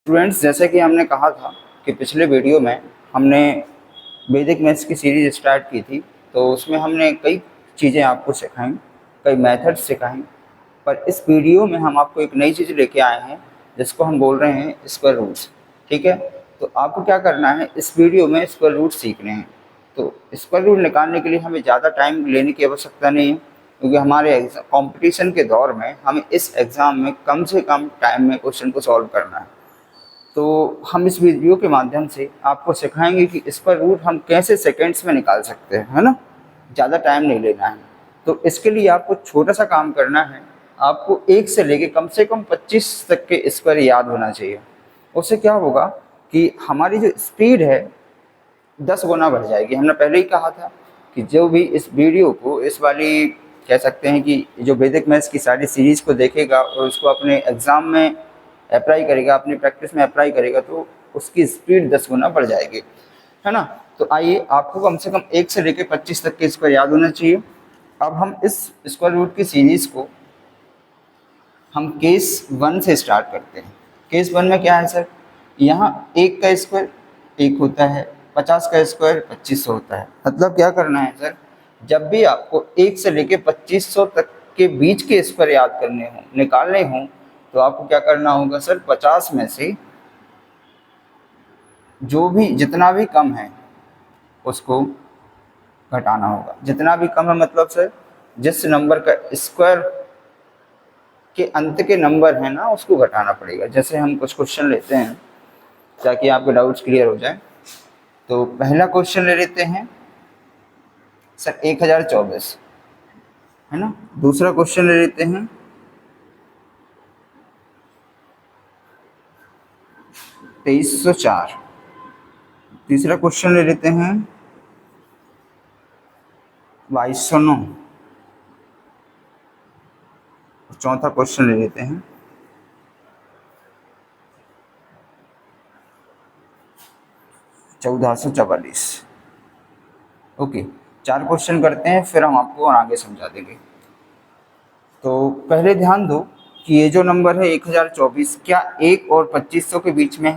Students, जैसे कि हमने कहा था कि पिछले वीडियो में हमने वैदिक मैथ्स की सीरीज स्टार्ट की थी, तो उसमें हमने कई चीज़ें आपको सिखाई, कई मेथड्स सिखाई। पर इस वीडियो में हम आपको एक नई चीज़ लेके आए हैं जिसको हम बोल रहे हैं स्क्वायर रूट्स। ठीक है, तो आपको क्या करना है, इस वीडियो में स्क्वायर रूट सीखने हैं। तो स्क्वायर रूट निकालने के लिए हमें ज़्यादा टाइम लेने की आवश्यकता नहीं है, क्योंकि हमारे कंपटीशन के दौर में हमें इस एग्ज़ाम में कम से कम टाइम में क्वेश्चन को सॉल्व करना है। तो हम इस वीडियो के माध्यम से आपको सिखाएंगे कि इसका रूट हम कैसे सेकंड्स में निकाल सकते हैं, है ना। ज़्यादा टाइम नहीं लेना है। तो इसके लिए आपको छोटा सा काम करना है। आपको 1 से लेके कम से कम 25 तक के स्क्वायर याद होना चाहिए। उससे क्या होगा कि हमारी जो स्पीड है 10 गुना बढ़ जाएगी। हमने पहले ही कहा था कि जो भी इस वीडियो को, इस वाली कह सकते हैं कि जो वैदिक मैथ्स की सारी सीरीज़ को देखेगा और उसको अपने एग्ज़ाम में अप्लाई करेगा, अपनी प्रैक्टिस में अप्लाई करेगा, तो उसकी स्पीड 10 गुना बढ़ जाएगी, है ना। तो आइए, आपको कम से कम 1 से लेकर 25 तक के स्क्वायर याद होना चाहिए। अब हम इस स्क्वायर रूट की सीरीज़ को हम केस 1 से स्टार्ट करते हैं। केस 1 में क्या है सर, यहाँ 1 का स्क्वायर 1 होता है, 50 का स्क्वायर 2500 होता है। मतलब क्या करना है सर, जब भी आपको 1 से लेके 2500 तक के बीच के स्क्वायर याद करने हों, निकालने हों, तो आपको क्या करना होगा सर, 50 में से जो भी जितना भी कम है उसको घटाना होगा। जितना भी कम है मतलब सर, जिस नंबर का स्क्वायर के अंत के नंबर है ना, उसको घटाना पड़ेगा। जैसे हम कुछ क्वेश्चन लेते हैं ताकि आपके डाउट्स क्लियर हो जाए। तो पहला क्वेश्चन ले लेते हैं सर 1024, है ना। दूसरा क्वेश्चन ले लेते हैं 2304। तीसरा क्वेश्चन ले लेते हैं 2209। चौथा क्वेश्चन ले लेते हैं 1444। ओके, 4 क्वेश्चन करते हैं, फिर हम आपको और आगे समझा देंगे। तो पहले ध्यान दो कि ये जो नंबर है 1024, क्या 1 और 2500 के बीच में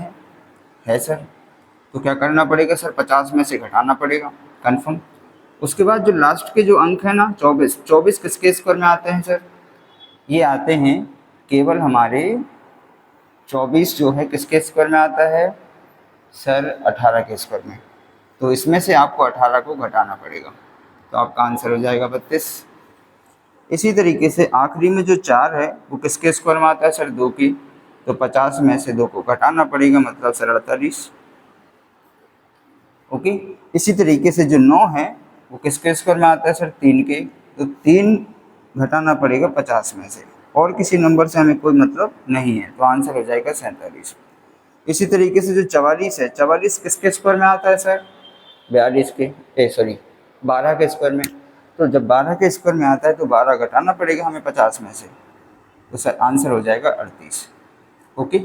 है सर। तो क्या करना पड़ेगा सर, 50 में से घटाना पड़ेगा, कंफर्म। उसके बाद जो लास्ट के जो अंक है ना 24, 24 किसके स्क्वायर में आते हैं सर, ये आते हैं केवल हमारे 24 जो है किसके स्क्वायर में आता है सर, 18 के स्क्वायर में। तो इसमें से आपको 18 को घटाना पड़ेगा, तो आपका आंसर हो जाएगा 32। इसी तरीके से आखिरी में जो 4 है वो किसके स्क्वायर में आता है सर, 2 की। तो 50 में से 2 को घटाना पड़ेगा, मतलब सर 48। ओके, इसी तरीके से जो 9 है वो किसके स्क्वायर में आता है सर, 3 के। तो 3 घटाना पड़ेगा 50 में से, और किसी नंबर से हमें कोई मतलब नहीं है, तो आंसर हो जाएगा 47। इसी तरीके से जो 44 है, 44 किसके स्क्वायर में आता है सर, 42 के, सॉरी 12 के स्क्वायर में। तो जब 12 के स्क्वायर में आता है तो 12 घटाना पड़ेगा हमें 50 में से, तो सर आंसर हो जाएगा 38। ओके,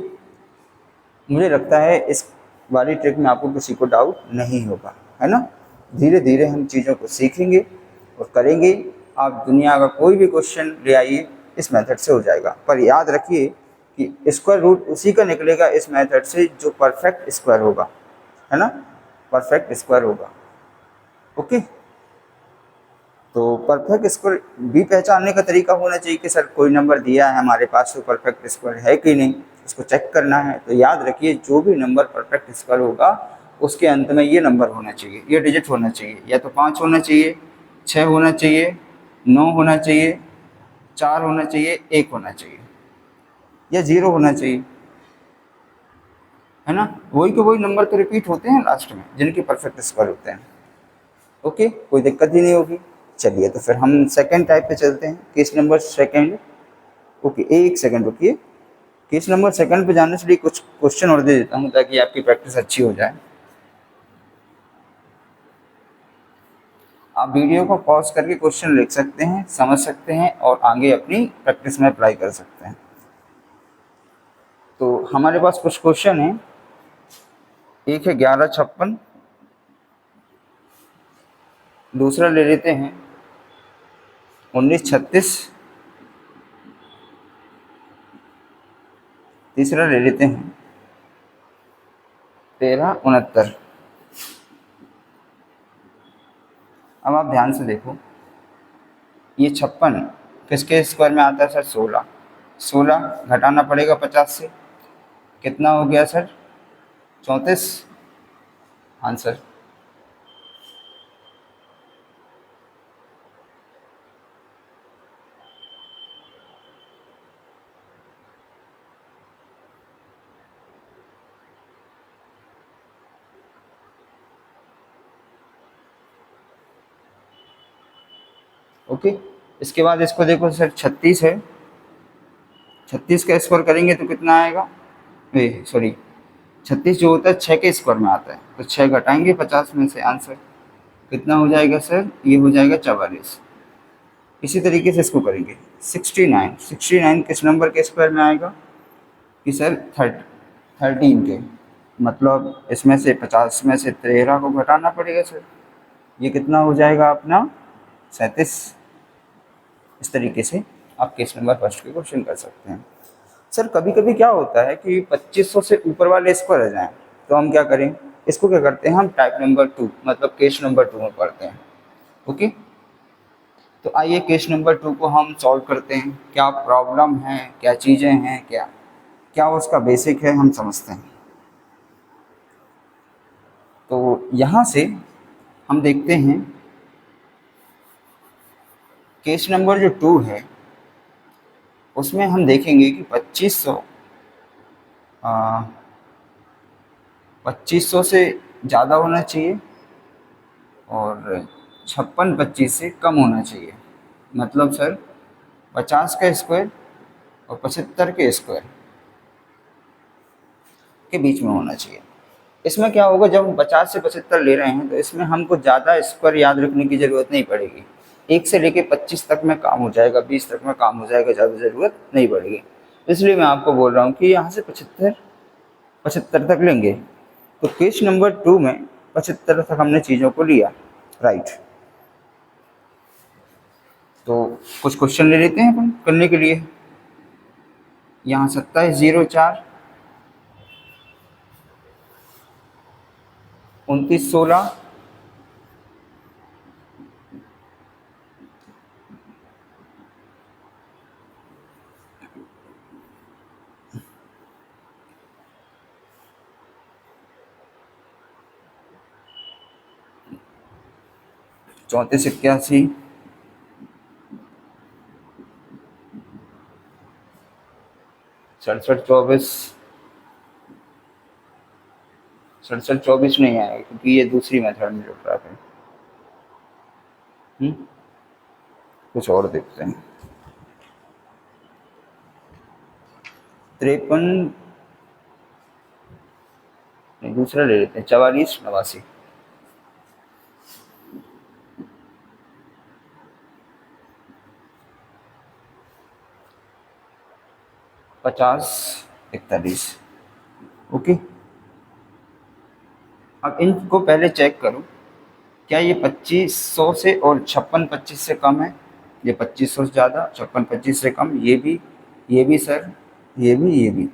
मुझे लगता है इस वाली ट्रिक में आपको किसी को डाउट नहीं होगा, है ना। धीरे धीरे हम चीज़ों को सीखेंगे और करेंगे। आप दुनिया का कोई भी क्वेश्चन ले आइए, इस मेथड से हो जाएगा। पर याद रखिए कि स्क्वायर रूट उसी का निकलेगा इस मेथड से जो परफेक्ट स्क्वायर होगा, है ना, परफेक्ट स्क्वायर होगा। ओके, तो परफेक्ट स्क्वायर भी पहचानने का तरीका होना चाहिए कि सर कोई नंबर दिया है हमारे पास तो परफेक्ट स्क्वायर है कि नहीं, इसको चेक करना है। तो याद रखिए, जो भी नंबर परफेक्ट स्क्वायर होगा उसके अंत में ये नंबर होना चाहिए, ये डिजिट होना चाहिए। या तो 5 होना चाहिए, 6 होना चाहिए, 9 होना चाहिए, 4 होना चाहिए, 1 होना चाहिए, या 0 होना चाहिए, है ना। वही के वही नंबर तो रिपीट होते हैं लास्ट में जिनके परफेक्ट स्क्वायर होते हैं। ओके, कोई दिक्कत ही नहीं होगी। चलिए, तो फिर हम सेकंड टाइप पे चलते हैं, केस नंबर सेकंड। ओके, एक सेकंड रुकिए। केस नंबर सेकंड पे जाने से लिए कुछ क्वेश्चन और दे देता हूँ ताकि आपकी प्रैक्टिस अच्छी हो जाए। आप वीडियो को पॉज करके क्वेश्चन लिख सकते हैं, समझ सकते हैं और आगे अपनी प्रैक्टिस में अप्लाई कर सकते हैं। तो हमारे पास कुछ क्वेश्चन हैं। एक है 1156, दूसरा ले लेते हैं 1936, तीसरा ले लेते हैं 13 69। अब आप ध्यान से देखो, ये 56 किसके स्क्वायर में आता है सर? 16। 16 घटाना पड़ेगा 50 से, कितना हो गया सर? 34 आंसर। ओके, इसके बाद इसको देखो सर, 36 है, 36 का स्क्वायर करेंगे तो कितना आएगा? सॉरी, 36 जो होता है 6 के स्क्वायर में आता है, तो 6 घटाएंगे 50 में से, आंसर कितना हो जाएगा सर? ये हो जाएगा 44। इसी तरीके से इसको करेंगे 69। 69 किस नंबर के स्क्वायर में आएगा कि सर 13 के, मतलब इसमें से 50 में से 13 को घटाना पड़ेगा सर, ये कितना हो जाएगा अपना? 37। इस तरीके से आप केस नंबर फर्स्ट के क्वेश्चन कर सकते हैं। सर कभी कभी क्या होता है कि 2500 से ऊपर वाले स्क्वायर आ जाएं, तो हम क्या करें? इसको क्या करते हैं हम? टाइप नंबर 2 मतलब केस नंबर 2 में पढ़ते हैं। ओके, तो आइए केस नंबर 2 को हम सॉल्व करते हैं। क्या प्रॉब्लम है, क्या चीज़ें हैं, क्या क्या उसका बेसिक है, हम समझते हैं। तो यहाँ से हम देखते हैं केस नंबर जो 2 है उसमें हम देखेंगे कि 2500 से ज़्यादा होना चाहिए और 5625 से कम होना चाहिए। मतलब सर 50 का स्क्वायर और 75 के स्क्वायर के बीच में होना चाहिए। इसमें क्या होगा, जब हम 50 से 75 ले रहे हैं तो इसमें हमको ज़्यादा स्क्वायर याद रखने की ज़रूरत नहीं पड़ेगी। 1 से लेके 25 तक में काम हो जाएगा, 20 तक में काम हो जाएगा, ज़्यादा ज़रूरत नहीं पड़ेगी। इसलिए मैं आपको बोल रहा हूँ कि यहाँ से 75 तक लेंगे। तो केस नंबर 2 में 75 तक हमने चीज़ों को लिया, राइट। तो कुछ क्वेश्चन ले लेते हैं अपन करने के लिए। यहाँ 2704, 2916, 3481, 6724, 6724 नहीं आएगा क्योंकि ये दूसरी मेथड में जुड़ रहा है। कुछ और देखते हैं। 53, नहीं दूसरा ले लेते हैं, 4489, 5041। ओके, अब इनको पहले चेक करो, क्या ये 2500 से और 5625 से कम है? ये 2500 से ज़्यादा, 5625 से कम, ये भी सर, ये भी।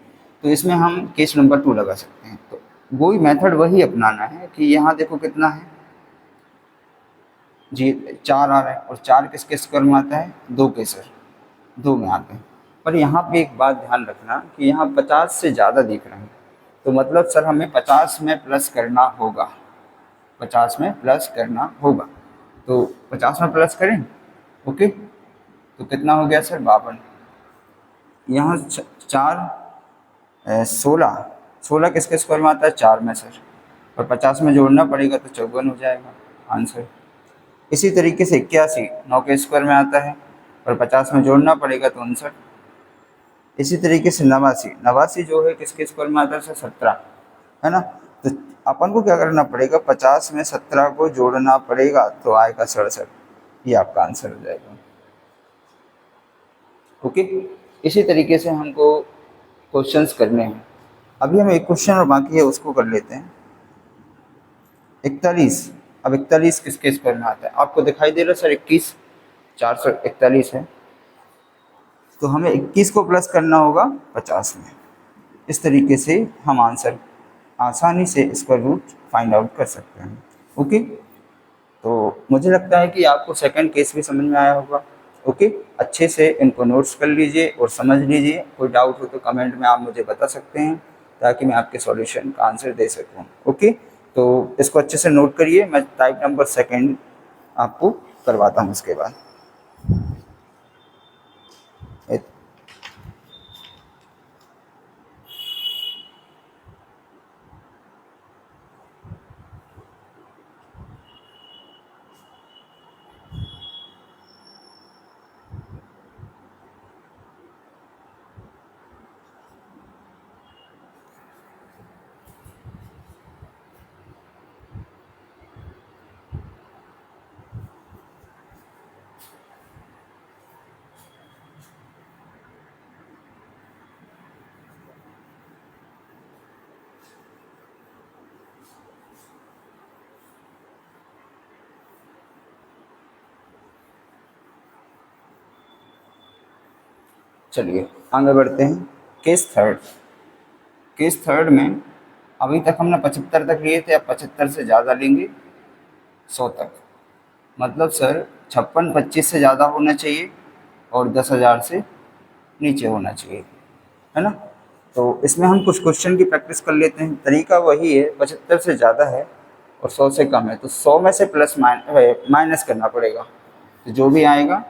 तो इसमें हम केस नंबर 2 लगा सकते हैं। तो वही मेथड वही अपनाना है कि यहाँ देखो कितना है जी, 4 आ रहा है, और 4 किसके स्क्वायर में आता है? 2 के सर, 2 में आते हैं। पर यहाँ पे एक बात ध्यान रखना कि यहाँ 50 से ज़्यादा दिख रहे हैं, तो मतलब सर हमें 50 में प्लस करना होगा, 50 में प्लस करना होगा। तो 50 में प्लस करें, ओके। तो कितना हो गया सर? 52। यहाँ 4 16 किसके स्क्वायर में आता है? 4 में सर, और 50 में जोड़ना पड़ेगा तो 54 हो जाएगा, आंसर। इसी तरीके से 81 9 के स्क्वायर में आता है, और 50 में जोड़ना पड़ेगा तो 59। इसी तरीके से 89 जो है किसके स्क्वायर में आता है सर? 17, है ना। तो अपन को क्या करना पड़ेगा? 50 में 17 को जोड़ना पड़ेगा तो आएगा 67। ये आपका आंसर हो जाएगा, ओके। इसी तरीके से हमको क्वेश्चंस करने हैं। अभी हम एक क्वेश्चन और बाकी है, उसको कर लेते हैं। 41, अब 41 किसके स्क्वायर में आता है? आपको दिखाई दे रहा है सर 21, 441 है, तो हमें 21 को प्लस करना होगा 50 में। इस तरीके से हम आसानी से स्क्वायर रूट फाइंड आउट कर सकते हैं। ओके, तो मुझे लगता है कि आपको सेकंड केस भी समझ में आया होगा। ओके, अच्छे से इनको नोट्स कर लीजिए और समझ लीजिए। कोई डाउट हो तो कमेंट में आप मुझे बता सकते हैं ताकि मैं आपके सॉल्यूशन का आंसर दे सकूं। ओके, तो इसको अच्छे से नोट करिए। मैं टाइप नंबर सेकंड आपको करवाता हूँ उसके बाद। चलिए आगे बढ़ते हैं। Case third. केस थर्ड में अभी तक हमने 75 तक लिए थे, अब 75 से ज़्यादा लेंगे, 100 तक। मतलब सर 56 25 से ज़्यादा होना चाहिए और 10,000 से नीचे होना चाहिए, है ना। तो इसमें हम कुछ क्वेश्चन की प्रैक्टिस कर लेते हैं। तरीका वही है, 75 से ज़्यादा है और 100 से कम है तो 100 में से प्लस माइनस करना पड़ेगा। तो जो भी आएगा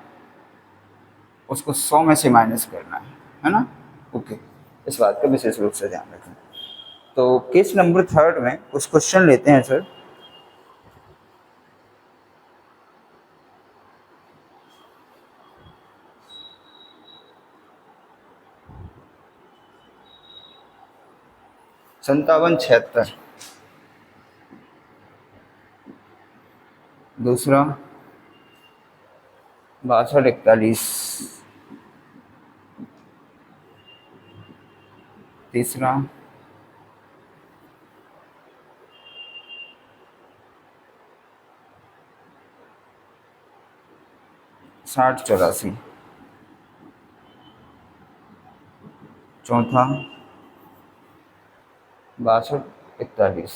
उसको 100 में से माइनस करना है ना। ओके, इस बात का विशेष रूप से ध्यान रखें। तो केस नंबर थर्ड में कुछ क्वेश्चन लेते हैं सर। संतावन 76, दूसरा 62 41, तीसरा 60 84, चौथा 62 41।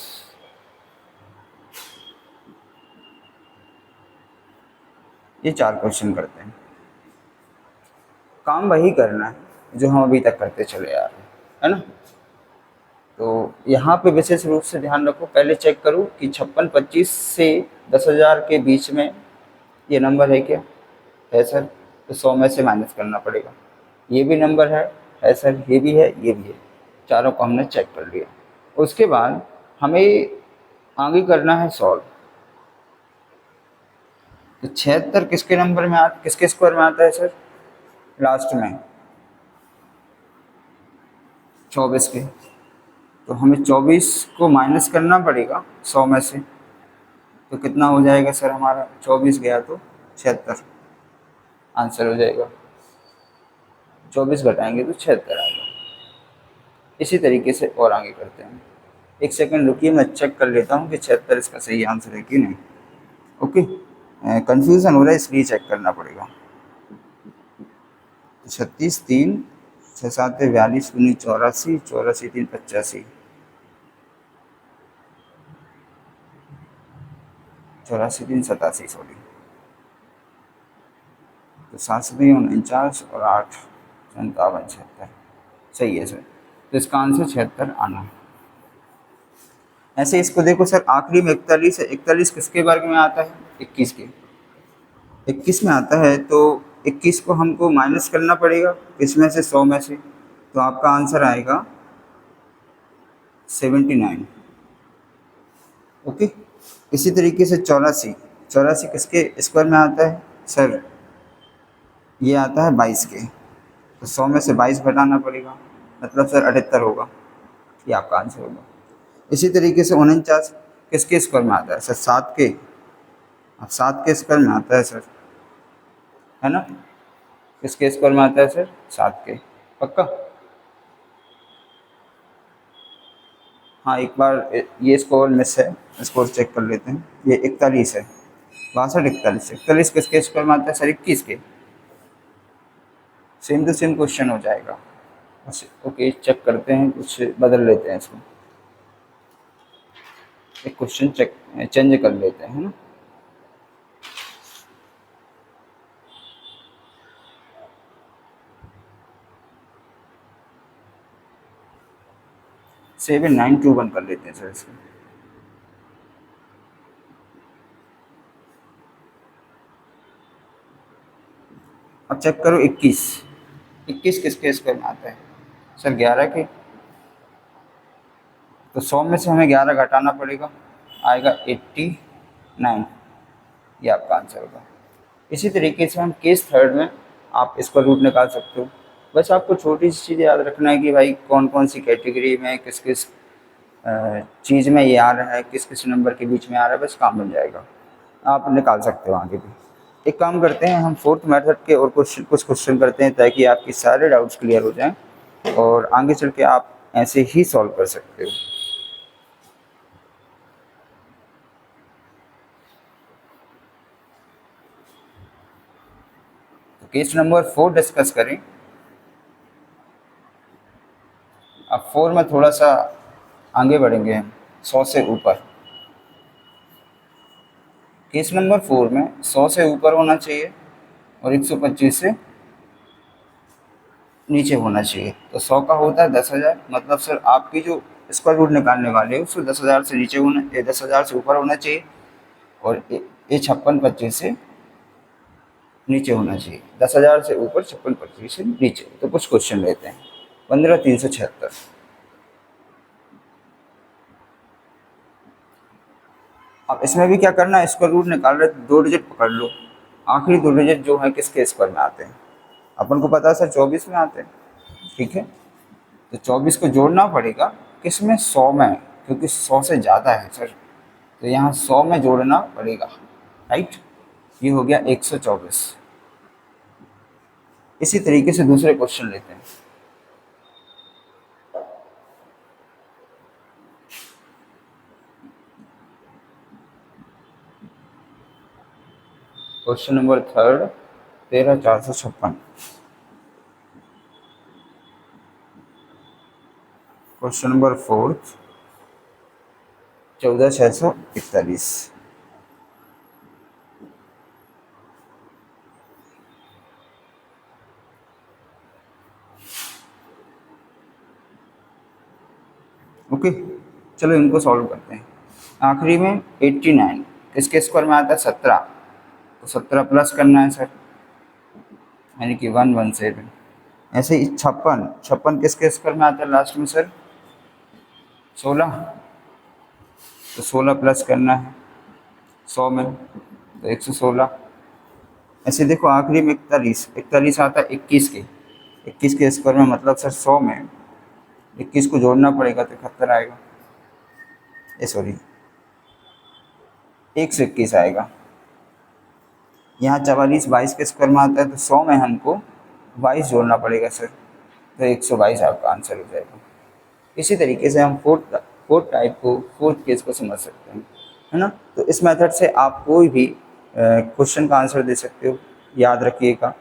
ये 4 क्वेश्चन करते हैं। काम वही करना है जो हम अभी तक करते चले आ रहे हैं, है ना। तो यहाँ पे विशेष रूप से ध्यान रखो, पहले चेक करो कि 56 25 से 10,000 के बीच में ये नंबर है क्या, है सर। तो 100 में से माइनस करना पड़ेगा। ये भी नंबर है सर, ये भी है, ये भी है। चारों को हमने चेक कर लिया। उसके बाद हमें आगे करना है सॉल्व। तो 76 किसके नंबर में आता, किसके स्क्वायर में आता है सर, लास्ट में 24 के। तो हमें 24 को माइनस करना पड़ेगा 100 में से। तो कितना हो जाएगा सर हमारा, 24 गया तो 76 आंसर हो जाएगा। 24 घटाएंगे तो 76 आएगा। इसी तरीके से और आगे करते हैं। एक सेकंड रुकिए, मैं चेक कर लेता हूँ कि 76 इसका सही आंसर है कि नहीं। ओके, कंफ्यूजन हो रहा है इसलिए चेक करना पड़ेगा। 36 3 6 7 42 19 84 84 3 85 84 3 87 सॉरी। तो 7 7 49 और 8 57 76 सही है सर। तो इसका आंसर 76 आना है। ऐसे इसको देखो सर, आखिरी में 41 है। 41 किसके वर्ग में आता है, 21 के। 21 में आता है तो 21 को हमको माइनस करना पड़ेगा इसमें से, 100 में से। तो आपका आंसर आएगा 79। ओके, इसी तरीके से 84। 84 किसके स्क्वायर में आता है सर, ये आता है 22 के। तो 100 में से 22 घटाना पड़ेगा, मतलब सर 78 होगा। ये आपका आंसर होगा। इसी तरीके से 49 किसके स्क्वायर में आता है सर, 7 के। अब 7 के स्क्वायर में आता है सर, है ना। किसके स्क्वायर में आता है सर, 7 के। पक्का। हाँ, एक बार ये स्कोर मिस है, स्कोर चेक कर लेते हैं। ये 41 है, 62 41। 41 किसके स्क्वायर में आता है सर, 21 के। सेम टू सेम क्वेश्चन हो जाएगा। ओके, चेक करते हैं, कुछ बदल लेते हैं इसको। एक क्वेश्चन चेक चेंज कर लेते हैं, है ना। 7921 कर लेते हैं सर इसको। अब चेक करो 21, 21 किसके स्क्वायर में आता है सर? 11 के। तो 100 में से हमें 11 घटाना पड़ेगा, आएगा 89, ये आपका आंसर होगा। इसी तरीके से हम केस थर्ड में आप इसका रूट निकाल सकते हो। बस आपको छोटी सी चीज़ याद रखना है कि भाई कौन कौन सी कैटेगरी में किस किस चीज़ में ये आ रहा है, किस किस नंबर के बीच में आ रहा है, बस काम बन जाएगा, आप निकाल सकते हो आगे भी। एक काम करते हैं, हम फोर्थ मेथड के और कुछ क्वेश्चन करते हैं ताकि आपके सारे डाउट्स क्लियर हो जाएं और आगे चल के आप ऐसे ही सॉल्व कर सकते हो। तो केस नंबर 4 डिस्कस करें। अब 4 में थोड़ा सा आगे बढ़ेंगे हम 100 से ऊपर। केस नंबर 4 में 100 से ऊपर होना चाहिए और 125 से नीचे होना चाहिए। तो 100 का होता है 10,000, मतलब सर आपकी जो स्क्वायर रूट निकालने वाले हो उसको 10,000 से नीचे होना, 10,000 से ऊपर होना चाहिए और ये 5625 से नीचे होना चाहिए। 10,000 से ऊपर, 5625 से नीचे। तो कुछ क्वेश्चन लेते हैं। 15,376। अब इसमें भी क्या करना है, स्क्वायर रूट निकाल रहे तो 2 डिजिट पकड़ लो, आखिरी 2 डिजिट जो है किसके स्क्वायर में आते हैं? अपन को पता है सर 24 में आते हैं, ठीक है। तो 24 को जोड़ना पड़ेगा किसमें? 100 में, क्योंकि 100 से ज़्यादा है सर, तो यहाँ 100 में जोड़ना पड़ेगा, राइट। ये हो गया 124। इसी तरीके से दूसरे क्वेश्चन लेते हैं। Question number third 13,456। Question number fourth 14,641। Okay, चलो इनको सॉल्व करते हैं। आखिरी में 89 किसके स्क्वायर में आता है? 17। तो 17 प्लस करना है सर, यानी कि 117। ऐसे ही 56, 56 किसके स्क्वायर में आता है लास्ट में सर? 16। तो 16 प्लस करना है 100 में, तो 116। ऐसे देखो आखिरी में 41, 41 आता है 21 के, 21 के स्क्वायर में, मतलब सर 100 में 21 को जोड़ना पड़ेगा तो 71 आएगा। सॉरी, 1 से 21 आएगा। यहाँ 44 22 के स्क्वायर में आता है, तो 100 में हमको 22 जोड़ना पड़ेगा सर, तो 122 आपका आंसर हो जाएगा। इसी तरीके से हम फोर्थ टाइप को, फोर्थ केस को समझ सकते हैं, है ना। तो इस मेथड से आप कोई भी क्वेश्चन का आंसर दे सकते हो, याद रखिएगा।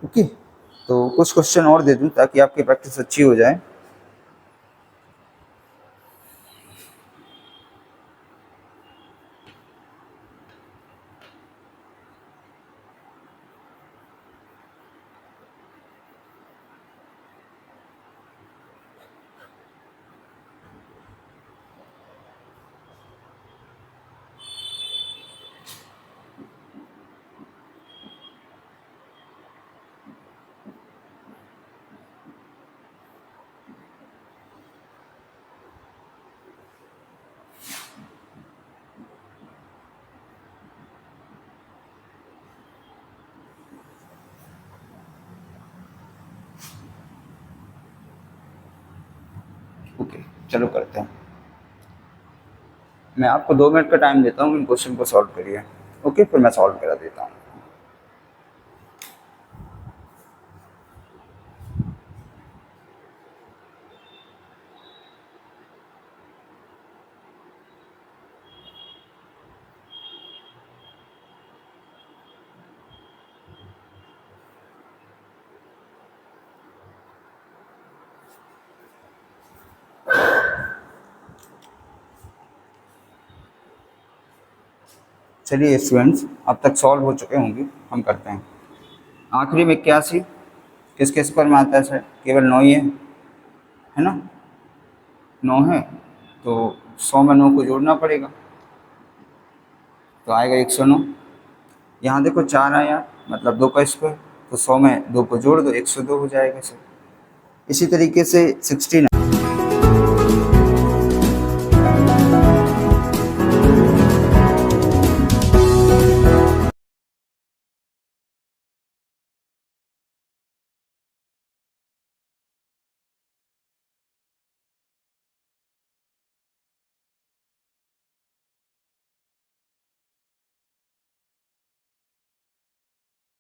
ओके, तो कुछ क्वेश्चन और दे दूँ ताकि आपकी प्रैक्टिस अच्छी हो जाए। ओके, चलो करते हैं। मैं आपको 2 मिनट का टाइम देता हूँ, इन क्वेश्चन को सॉल्व करिए। ओके, फिर मैं सॉल्व करा देता हूँ। चलिए स्टूडेंट्स, अब तक सॉल्व हो चुके होंगे, हम करते हैं। आखिरी में 81 किस किस पर में आता है सर? केवल 9 ही है ना? 9 है तो 100 में 9 को जोड़ना पड़ेगा, तो आएगा 109। यहाँ देखो 4 आया, मतलब 2 का स्क्वायर, तो 100 में 2 को जोड़ दो, 102 हो जाएगा सर। इसी तरीके से 69